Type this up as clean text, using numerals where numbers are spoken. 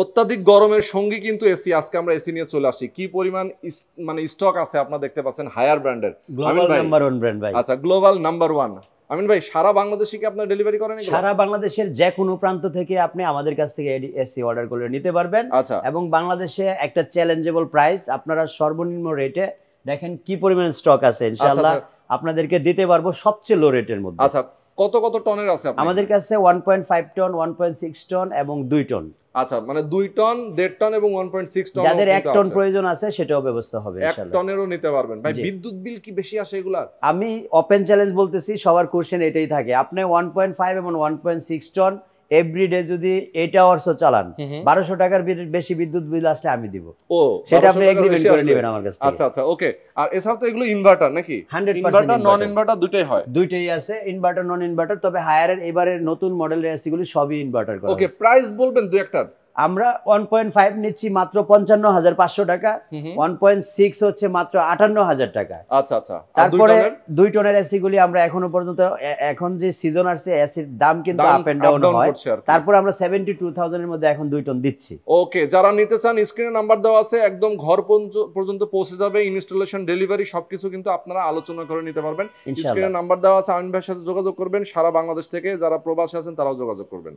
অত্যাধিক গরমের সঙ্গী কিন্তু এসি। আজকে আমরা এসি নিয়ে চলে আসি। কি পরিমাণ মানে স্টক আছে আপনারা দেখতে পাচ্ছেন হায়ার ব্র্যান্ডের। গ্লোবাল নাম্বার 1 ব্র্যান্ড ভাই। আচ্ছা, গ্লোবাল নাম্বার 1। আমিন ভাই, সারা বাংলাদেশে কি আপনারা ডেলিভারি করেন? সারা বাংলাদেশের যে কোনো প্রান্ত থেকে আপনি আমাদের কাছ থেকে এসি অর্ডার করে নিতে পারবেন। আচ্ছা। এবং বাংলাদেশে একটা চ্যালেঞ্জেবল প্রাইস, আপনারা সর্বনিম্ন রেটে দেখেন কি পরিমাণ স্টক আছে, ইনশাআল্লাহ আপনাদেরকে দিতে পারবো সবচেয়ে লো রেটের মধ্যে। আচ্ছা, কত কত টনের আছে আপনাদের? আমাদের কাছে 1.5 টন, 1.6 টন এবং 2 টন। আচ্ছা, মানে 2 টন, 1.5 টন এবং 1.6 টন। যাদের 1 টন প্রয়োজন আছে সেটাও ব্যবস্থা হবে ইনশাআল্লাহ। 1 টনেরও নিতে পারবেন। ভাই, বিদ্যুৎ বিল কি বেশি আসে এগুলার? আমি ওপেন চ্যালেঞ্জ বলতেছি, সবার কোশ্চেন এটাই থাকে। আপনি 1.5 এবং 1.6 টন এভরিডে যদি 8 আওয়ার্সও চালান, 1200 টাকার বেশি বিদ্যুৎ বিল আসলে আমি দিব। ও, সেটা আপনি এগ্রিমেন্ট করে নেবেন আমার কাছ থেকে। আচ্ছা আচ্ছা, ওকে। আর এছাড়া তো এগুলো ইনভার্টার নাকি? 100% ইনভার্টার, নন ইনভার্টার দুটোই হয়? দুইটাই আছে, ইনভার্টার নন ইনভার্টার। তবে হায়ারের এবারের নতুন মডেলের এসিগুলো সবই ইনভার্টার করা। ওকে, প্রাইস বলবেন দুই একটার? আমরা 1.5 নিচ্ছি মাত্র 55,500 টাকা, 1.6 হচ্ছে মাত্র 58,000 টাকা। আচ্ছা আচ্ছা। তারপরে 2 টনের এসি গুলি আমরা এখনো পর্যন্ত, এখন যে সিজন আসছে এসির দাম কিন্তু আপ এন্ড ডাউন হয়, তারপর আমরা 72,000 এর মধ্যে এখন 2 টন দিচ্ছি। ওকে, যারা নিতে চান স্ক্রিনে নাম্বার দেওয়া আছে, একদম ঘর পর্যন্ত পৌঁছে যাবে। ইনস্টলেশন, ডেলিভারি সবকিছু কিন্তু আপনারা আলোচনা করে নিতে পারবেন। স্ক্রিনে নাম্বার দেওয়া আছে, আমিন ভাইয়ের সাথে যোগাযোগ করবেন। সারা বাংলাদেশ থেকে যারা প্রবাসী আছেন তারাও যোগাযোগ করবেন।